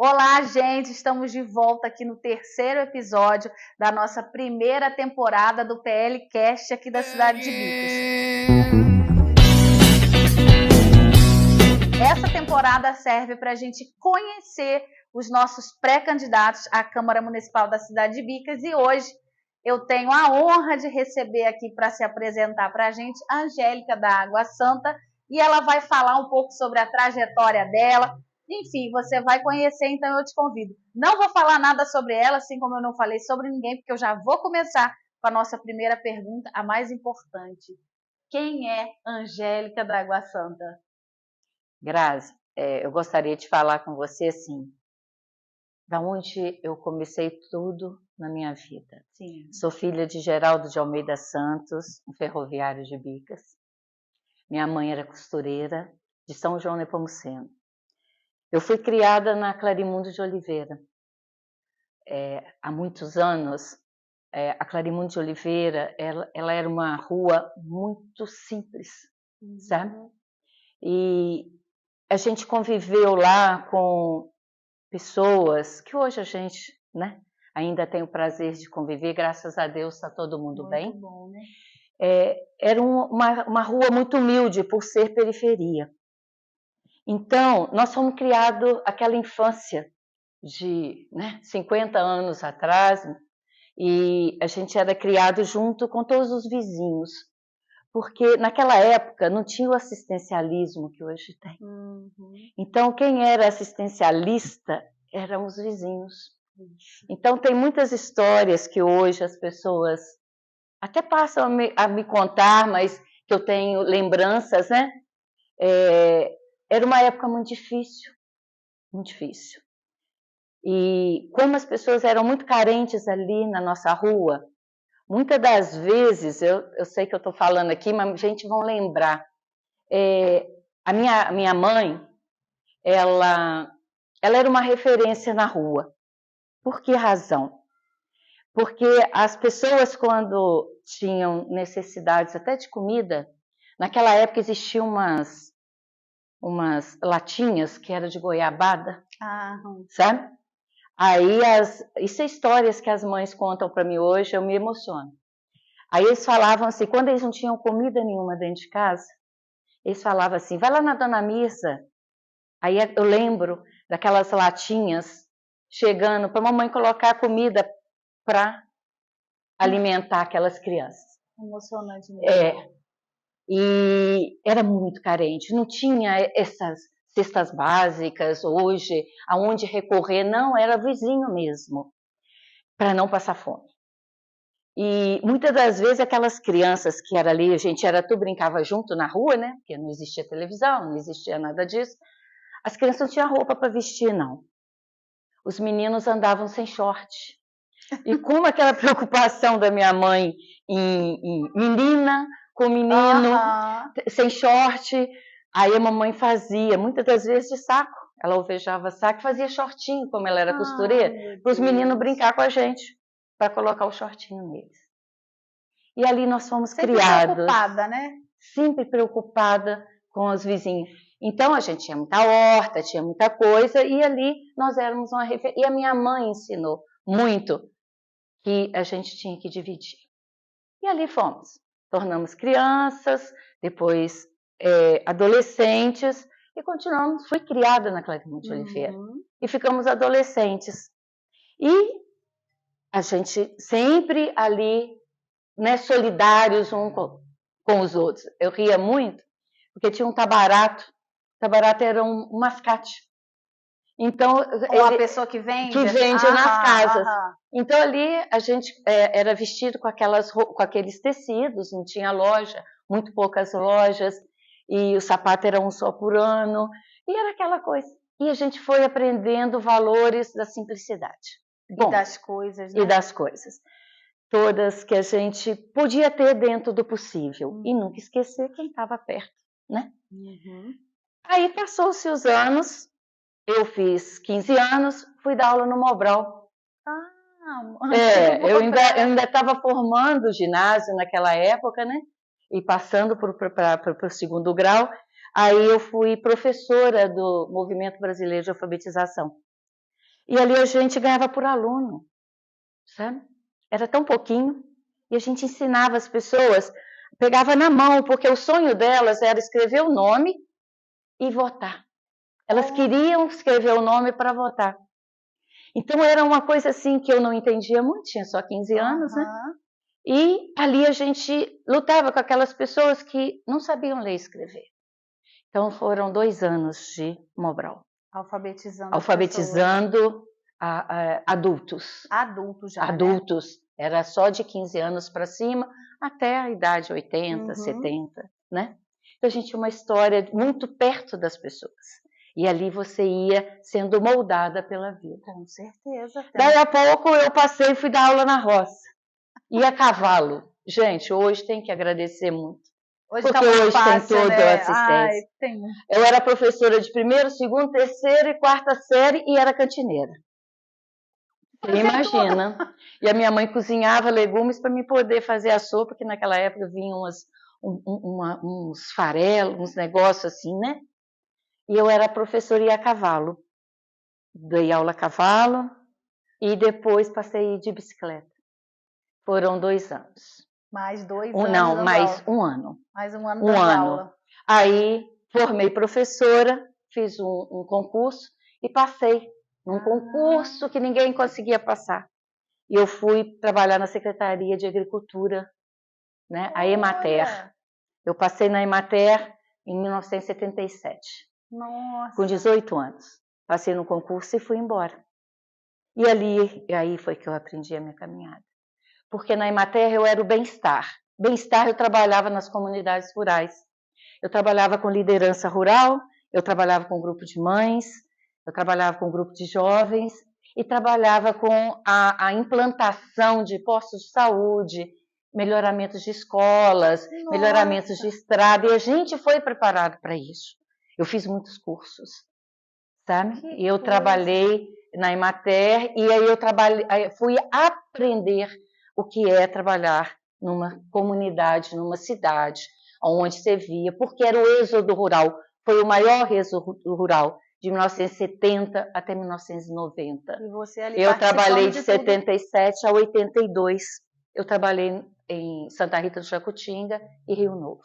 Olá, gente! Estamos de volta aqui no terceiro episódio da nossa primeira temporada do PL Cast aqui da cidade de Bicas. Essa temporada serve para a gente conhecer os nossos pré-candidatos à Câmara Municipal da cidade de Bicas e hoje eu tenho a honra de receber aqui para se apresentar para a gente a Angélica da Água Santa e ela vai falar um pouco sobre a trajetória dela. Enfim, você vai conhecer, então eu te convido. Não vou falar nada sobre ela, assim como eu não falei sobre ninguém, porque eu já vou começar com a nossa primeira pergunta, a mais importante. Quem é Angélica da Água Santa? Grazi, eu gostaria de falar com você assim, da onde eu comecei tudo na minha vida. Sim. Sou filha de Geraldo de Almeida Santos, um ferroviário de Bicas. Minha mãe era costureira de São João Nepomuceno. Eu fui criada na Clarimundo de Oliveira. Há muitos anos, a Clarimundo de Oliveira, ela era uma rua muito simples, sabe? E a gente conviveu lá com pessoas que hoje a gente, né, ainda tem o prazer de conviver, graças a Deus está todo mundo bem. Muito bom, né? Era uma rua muito humilde por ser periferia. Então, nós fomos criados aquela infância de 50 anos atrás, e a gente era criado junto com todos os vizinhos, porque naquela época não tinha o assistencialismo que hoje tem. Então, quem era assistencialista eram os vizinhos. Então, tem muitas histórias que hoje as pessoas até passam a me contar, mas que eu tenho lembranças, né? Era uma época muito difícil, muito difícil. E como as pessoas eram muito carentes ali na nossa rua, muitas das vezes, eu sei que eu estou falando aqui, mas a gente vai lembrar. A minha mãe, ela era uma referência na rua. Por que razão? Porque as pessoas, quando tinham necessidades até de comida, naquela época existiam umas latinhas que era de goiabada, sabe? Aí, isso é histórias que as mães contam para mim hoje, eu me emociono. Aí eles falavam assim, quando eles não tinham comida nenhuma dentro de casa, eles falavam assim, vai lá na Dona Mirza. Aí eu lembro daquelas latinhas chegando para a mamãe colocar comida para alimentar aquelas crianças. Emocionante mesmo. E era muito carente, não tinha essas cestas básicas hoje, aonde recorrer, não, era vizinho mesmo, para não passar fome. E muitas das vezes aquelas crianças que era ali, a gente tu brincava junto na rua, né? Porque não existia televisão, não existia nada disso. As crianças não tinham roupa para vestir, não. Os meninos andavam sem short. E como aquela preocupação da minha mãe em menina com menino, sem short, aí a mamãe fazia, muitas das vezes de saco. Ela alvejava saco e fazia shortinho, como ela era costureira, para os meninos brincar com a gente, para colocar o shortinho neles. E ali nós fomos criados. Sempre preocupada, né? Sempre preocupada com os vizinhos. Então, a gente tinha muita horta, tinha muita coisa, e ali nós éramos uma referência. E a minha mãe ensinou muito que a gente tinha que dividir. E ali fomos. Tornamos crianças, depois adolescentes, e continuamos. Fui criada na Clarimundo de Oliveira. E ficamos adolescentes. E a gente sempre ali, né, solidários um com os outros. Eu ria muito, porque tinha um tabarato. O tabarato era um mascate. Então, a pessoa que vende nas casas. Então ali a gente era vestido com aqueles tecidos, não tinha loja, muito poucas lojas, e o sapato era um só por ano, e era aquela coisa. E a gente foi aprendendo valores da simplicidade. E das coisas, né? E das coisas. Todas que a gente podia ter dentro do possível. E nunca esquecer quem estava perto, né? Aí passou-se os anos, eu fiz 15 anos, fui dar aula no Mobral. Eu ainda estava formando ginásio naquela época, né? E passando para o segundo grau. Aí eu fui professora do Movimento Brasileiro de Alfabetização. E ali a gente ganhava por aluno, sabe? Era tão pouquinho. E a gente ensinava as pessoas, pegava na mão, porque o sonho delas era escrever o nome e votar. Elas queriam escrever o nome para votar. Então era uma coisa assim que eu não entendia muito, tinha só 15 anos, né? E ali a gente lutava com aquelas pessoas que não sabiam ler e escrever. Então foram 2 anos de Mobral. Alfabetizando adultos. Adultos já, adultos. Né? Era só de 15 anos para cima, até a idade 80, 70, né? Então a gente tinha uma história muito perto das pessoas. E ali você ia sendo moldada pela vida. Com certeza. Daí a pouco eu passei e fui dar aula na roça. E a cavalo. Gente, hoje tem que agradecer muito. Hoje porque tá muito hoje fácil, tem toda a assistência. Tem. Eu era professora de 1º, 2º, 3º e 4ª série e era cantineira. Você imagina. E a minha mãe cozinhava legumes para me poder fazer a sopa, que naquela época vinham uns farelos, uns negócios assim, né? E eu era professora e ia a cavalo. Dei aula a cavalo e depois passei de bicicleta. Foram 2 anos. Mais 2 anos? Não, mais 1 ano. Mais 1 ano dando aula. Aí formei professora, fiz um concurso e passei num concurso que ninguém conseguia passar. E eu fui trabalhar na Secretaria de Agricultura, né? A Emater. Eu passei na Emater em 1977. Nossa! Com 18 anos. Passei no concurso e fui embora. E aí foi que eu aprendi a minha caminhada. Porque na Emater eu era o bem-estar. Bem-estar eu trabalhava nas comunidades rurais. Eu trabalhava com liderança rural, eu trabalhava com grupo de mães, eu trabalhava com grupo de jovens e trabalhava com a implantação de postos de saúde, melhoramentos de escolas, melhoramentos de estrada, e a gente foi preparado para isso. Eu fiz muitos cursos, sabe? E eu trabalhei na Emater e aí fui aprender o que é trabalhar numa comunidade, numa cidade, onde você via, porque era o êxodo rural, foi o maior êxodo rural de 1970 até 1990. E você ali eu trabalhei de 77 a 82. Eu trabalhei em Santa Rita do Jacutinga e Rio Novo.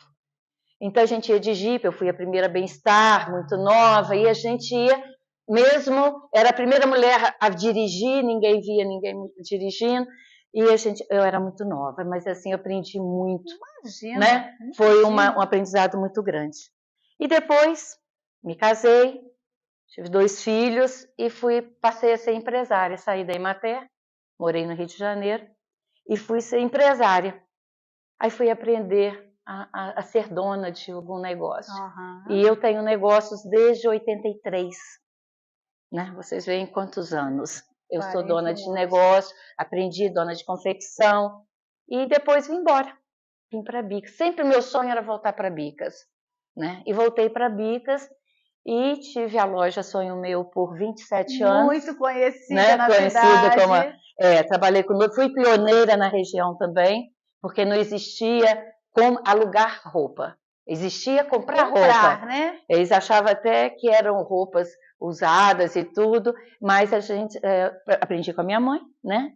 Então a gente ia de jipe, eu fui a primeira bem-estar, muito nova, e a gente ia mesmo, era a primeira mulher a dirigir, ninguém via ninguém dirigindo, e eu era muito nova, mas assim, eu aprendi muito. Imagina, né? Foi um aprendizado muito grande. E depois me casei, tive 2 filhos e passei a ser empresária. Saí da Emater, morei no Rio de Janeiro e fui ser empresária. Aí fui aprender a ser dona de algum negócio. E eu tenho negócios desde 83. Né? Vocês veem quantos anos. Eu sou dona de negócio, aprendi dona de confecção e depois vim embora. Vim para Bicas. Sempre o meu sonho era voltar para Bicas, né? E voltei para Bicas e tive a loja Sonho Meu por 27 anos. Muito conhecida, né? na Conhecida cidade. Como trabalhei fui pioneira na região também, porque não existia como alugar roupa. Existia comprar roupa. Né? Eles achavam até que eram roupas usadas e tudo, mas a gente aprendi com a minha mãe, né?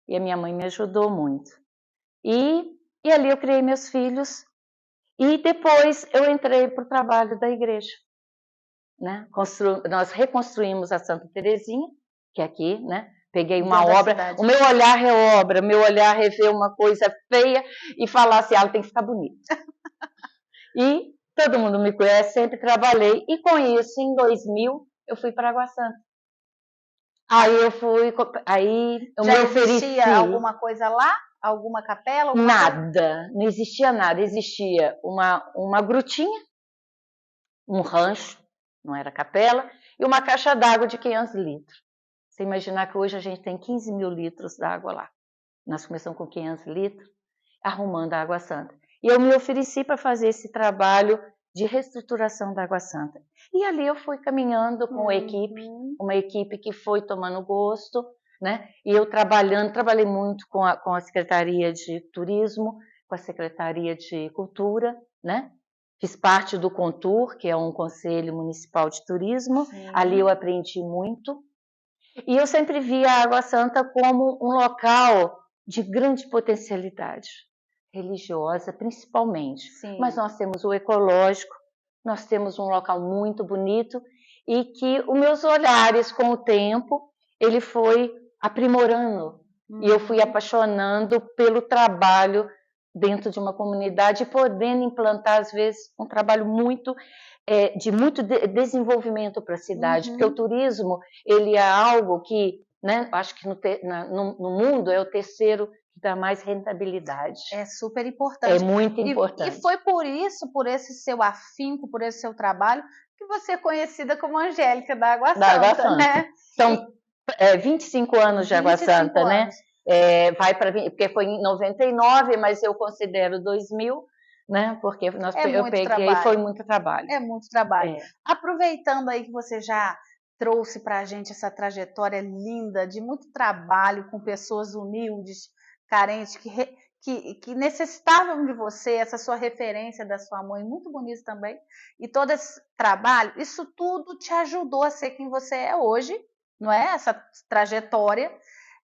E a minha mãe me ajudou muito. E ali eu criei meus filhos e depois eu entrei para o trabalho da igreja. Né? Nós reconstruímos a Santa Terezinha, que é aqui, né? Peguei uma obra, o meu olhar é obra, meu olhar é ver uma coisa feia e falar assim, ela tem que ficar bonita. E todo mundo me conhece, sempre trabalhei, e com isso, em 2000, eu fui para Água Santa. Aí eu já me ofereci. Existia alguma coisa lá? Alguma capela? Nada, não existia nada. Existia uma grutinha, um rancho, não era capela, e uma caixa d'água de 500 litros. Você imaginar que hoje a gente tem 15 mil litros d'água lá. Nós começamos com 500 litros, arrumando a Água Santa. E eu me ofereci para fazer esse trabalho de reestruturação da Água Santa. E ali eu fui caminhando com a equipe, uma equipe que foi tomando gosto, né? E eu trabalhei muito com a Secretaria de Turismo, com a Secretaria de Cultura, né? Fiz parte do CONTUR, que é um Conselho Municipal de Turismo. Ali eu aprendi muito. E eu sempre vi a Água Santa como um local de grande potencialidade religiosa, principalmente. Sim. Mas nós temos o ecológico, nós temos um local muito bonito e que os meus olhares com o tempo, ele foi aprimorando. E eu fui apaixonando pelo trabalho dentro de uma comunidade, podendo implantar, às vezes, um trabalho de muito desenvolvimento para a cidade, porque o turismo, ele é algo que, né, acho que no mundo é o terceiro que dá mais rentabilidade. É super importante. É muito importante. E foi por isso, por esse seu afinco, por esse seu trabalho, que você é conhecida como Angélica da Água Santa, né? São 25 anos de Água Santa, né? Vai para porque foi em 99, mas eu considero 2000, né? Porque eu peguei, foi muito trabalho. É muito trabalho. Aproveitando aí que você já trouxe para a gente essa trajetória linda de muito trabalho com pessoas humildes, carentes, que necessitavam de você, essa sua referência da sua mãe, muito bonito também, e todo esse trabalho, isso tudo te ajudou a ser quem você é hoje, não é? Essa trajetória.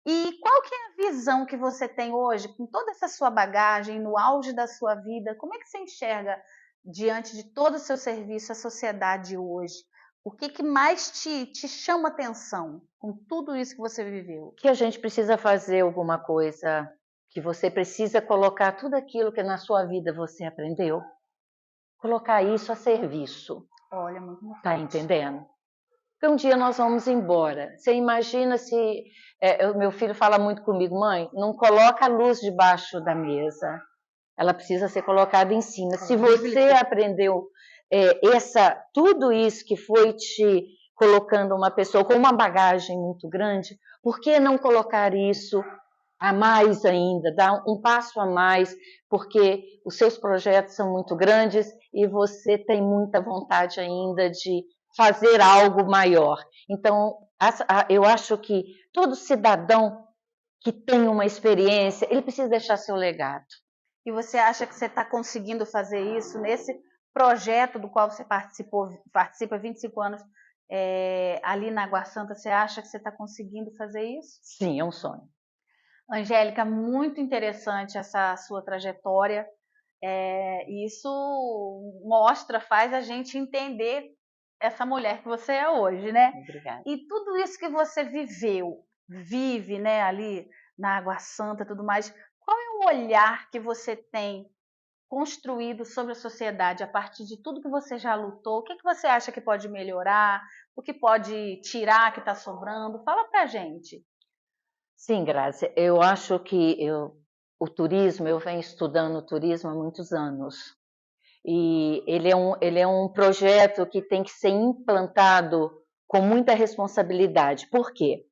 E qual que é a visão que você tem hoje, com toda essa sua bagagem, no auge da sua vida? Como é que você enxerga, diante de todo o seu serviço, a sociedade hoje? O que mais te chama atenção com tudo isso que você viveu? Que a gente precisa fazer alguma coisa, que você precisa colocar tudo aquilo que na sua vida você aprendeu, colocar isso a serviço. Olha, muito importante. Tá entendendo? Porque um dia nós vamos embora. Você imagina se... o meu filho fala muito comigo, mãe, não coloca a luz debaixo da mesa. Ela precisa ser colocada em cima. Se você aprendeu tudo isso que foi te colocando uma pessoa com uma bagagem muito grande, por que não colocar isso a mais ainda, dar um passo a mais, porque os seus projetos são muito grandes e você tem muita vontade ainda de fazer algo maior. Então, eu acho que todo cidadão que tem uma experiência, ele precisa deixar seu legado. E você acha que você está conseguindo fazer isso nesse projeto do qual você participa há 25 anos, ali na Água Santa? Você acha que você está conseguindo fazer isso? Sim, é um sonho. Angélica, muito interessante essa sua trajetória. Isso faz a gente entender essa mulher que você é hoje, né? Obrigada. E tudo isso que você vive, né, ali na Água Santa e tudo mais, qual é o olhar que você tem construído sobre a sociedade a partir de tudo que você já lutou? O que você acha que pode melhorar? O que pode tirar que está sobrando? Fala pra gente. Sim, Grazi, eu acho que o turismo, eu venho estudando o turismo há muitos anos. E ele é um projeto que tem que ser implantado com muita responsabilidade. Por quê?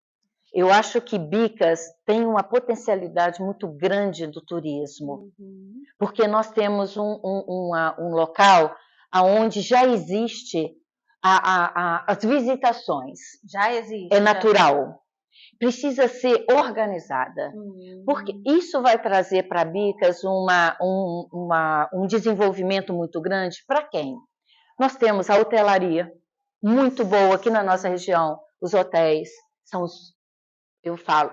Eu acho que Bicas tem uma potencialidade muito grande do turismo, porque nós temos um local onde já existe as visitações. Já existe. É natural. Precisa ser organizada, porque isso vai trazer para Bicas um desenvolvimento muito grande. Para quem? Nós temos a hotelaria, muito boa aqui na nossa região, os hotéis são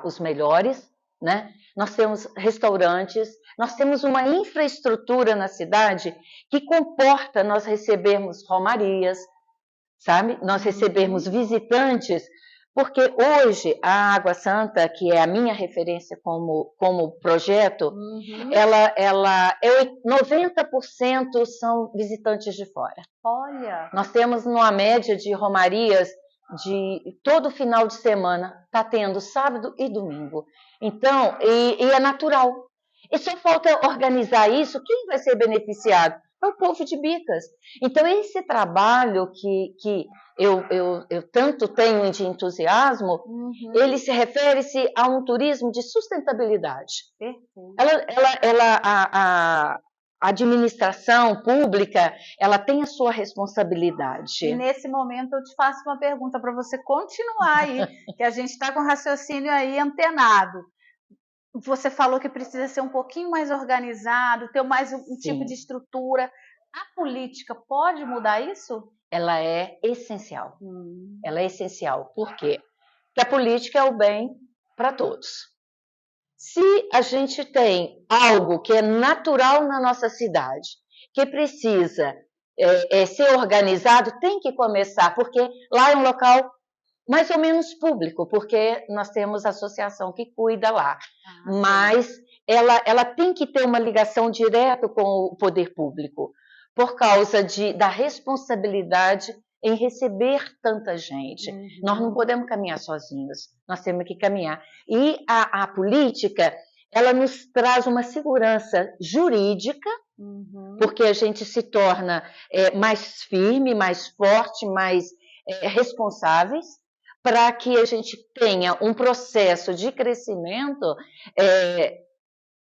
os melhores, né? Nós temos restaurantes, nós temos uma infraestrutura na cidade que comporta nós recebermos romarias, sabe? Nós recebermos visitantes, porque hoje a Água Santa, que é a minha referência como projeto, 90% são visitantes de fora. Olha! Nós temos uma média de romarias de todo final de semana, está tendo sábado e domingo. Então, e é natural. E só falta organizar isso, quem vai ser beneficiado? É o povo de Bicas. Então, esse trabalho que eu tanto tenho de entusiasmo, ele se refere-se a um turismo de sustentabilidade. A administração pública, ela tem a sua responsabilidade. E nesse momento eu te faço uma pergunta para você continuar aí, que a gente está com o raciocínio aí antenado. Você falou que precisa ser um pouquinho mais organizado, ter mais um tipo de estrutura. A política pode mudar isso? Ela é essencial. Ela é essencial. Por quê? que a política é o bem para todos. Se a gente tem algo que é natural na nossa cidade, que precisa ser organizado, tem que começar, porque lá é um local mais ou menos público, porque nós temos a associação que cuida lá, mas ela tem que ter uma ligação direta com o poder público, por causa da responsabilidade em receber tanta gente. Nós não podemos caminhar sozinhos, nós temos que caminhar. E a política, ela nos traz uma segurança jurídica, porque a gente se torna mais firme, mais forte, mais responsáveis, para que a gente tenha um processo de crescimento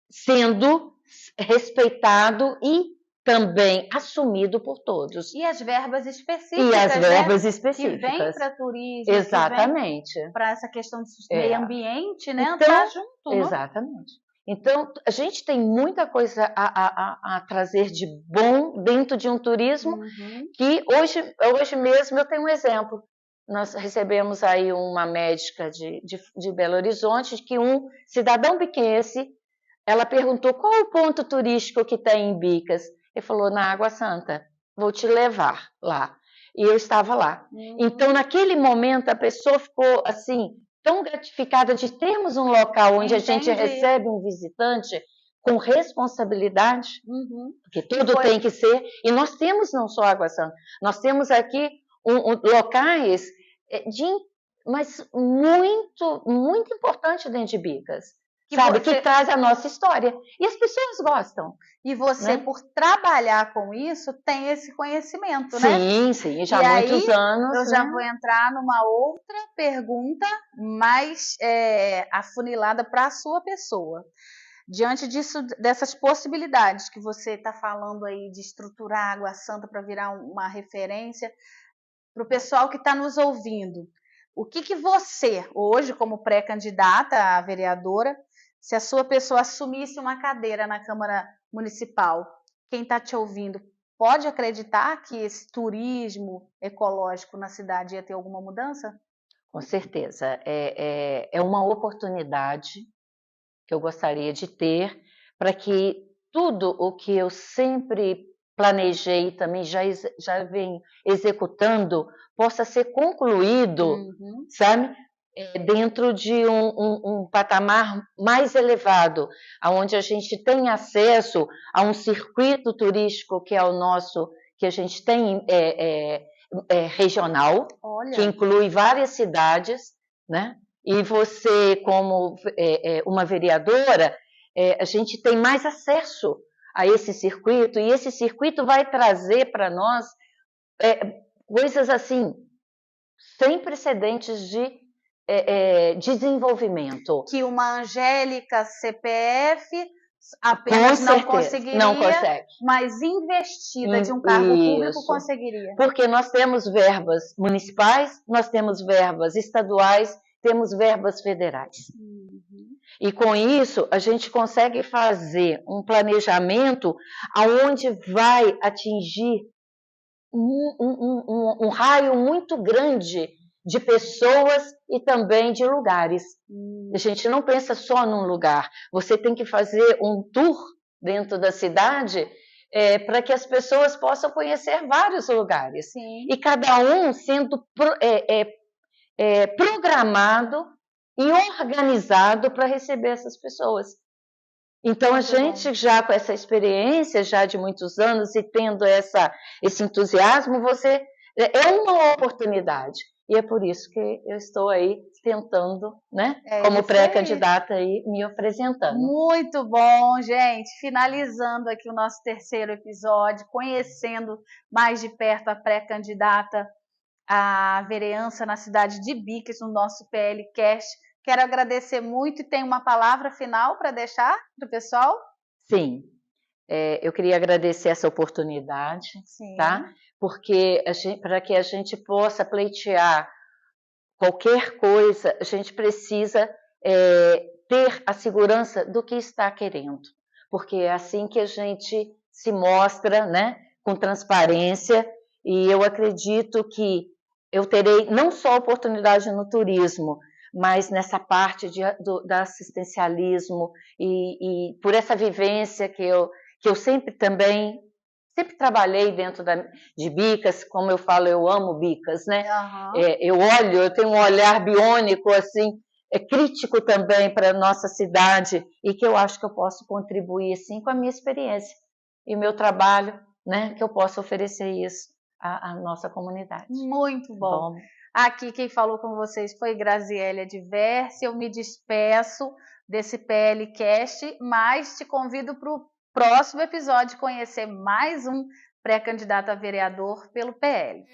sendo respeitado e também assumido por todos. E as verbas específicas, e as verbas específicas. Que vem para turismo, exatamente, para essa questão do meio ambiente, né? Então, tá junto, exatamente. Então, a gente tem muita coisa a trazer de bom dentro de um turismo, que hoje mesmo eu tenho um exemplo. Nós recebemos aí uma médica de Belo Horizonte, que um cidadão biquense, ela perguntou qual é o ponto turístico que tem em Bicas. Ele falou, na Água Santa, vou te levar lá. E eu estava lá. Então, naquele momento, a pessoa ficou assim, tão gratificada de termos um local onde a gente recebe um visitante com responsabilidade, porque tudo tem que ser. E nós temos não só Água Santa, nós temos aqui locais mas muito, muito importante dentro de Bicas. Que traz a nossa história. E as pessoas gostam. E você, por trabalhar com isso, tem esse conhecimento, né? Sim, já há muitos anos. Eu já vou entrar numa outra pergunta mais afunilada para a sua pessoa. Diante dessas possibilidades que você está falando aí de estruturar a Água Santa para virar uma referência, para o pessoal que está nos ouvindo, o que você, hoje, como pré-candidata a vereadora, se a sua pessoa assumisse uma cadeira na Câmara Municipal, quem está te ouvindo pode acreditar que esse turismo ecológico na cidade ia ter alguma mudança? Com certeza. É uma oportunidade que eu gostaria de ter para que tudo o que eu sempre planejei, também já venho executando, possa ser concluído, sabe? Dentro de um patamar mais elevado, onde a gente tem acesso a um circuito turístico que é o nosso, que a gente tem regional, que inclui várias cidades, né? E você, como uma vereadora, a gente tem mais acesso a esse circuito, e esse circuito vai trazer para nós coisas assim, sem precedentes de desenvolvimento. Que uma Angélica CPF apenas não conseguiria, não consegue. Mas investida de um cargo público conseguiria. Porque nós temos verbas municipais, nós temos verbas estaduais, temos verbas federais. E com isso, a gente consegue fazer um planejamento aonde vai atingir um raio muito grande de pessoas e também de lugares. A gente não pensa só num lugar. Você tem que fazer um tour dentro da cidade para que as pessoas possam conhecer vários lugares. Sim. E cada um sendo programado e organizado para receber essas pessoas. Então, a gente já com essa experiência já de muitos anos e tendo esse entusiasmo, é uma oportunidade. E é por isso que eu estou aí tentando, né, como pré-candidata aí, me apresentando. Muito bom, gente. Finalizando aqui o nosso terceiro episódio, conhecendo mais de perto a pré-candidata à vereança na cidade de Bicas, no nosso PLcast. Quero agradecer muito e tem uma palavra final para deixar para o pessoal? Sim, eu queria agradecer essa oportunidade, tá? Porque para que a gente possa pleitear qualquer coisa, a gente precisa ter a segurança do que está querendo, porque é assim que a gente se mostra, né, com transparência, e eu acredito que eu terei não só oportunidade no turismo, mais nessa parte do assistencialismo e por essa vivência que eu sempre trabalhei dentro de Bicas, como eu falo, eu amo Bicas, né? Uhum. Eu tenho um olhar biônico, assim, crítico também para a nossa cidade e que eu acho que eu posso contribuir, assim, com a minha experiência e o meu trabalho, né? Que eu posso oferecer isso à nossa comunidade. Muito bom. Aqui quem falou com vocês foi Graziélia Diversi. Eu me despeço desse PLcast, mas te convido para o próximo episódio conhecer mais um pré-candidato a vereador pelo PL.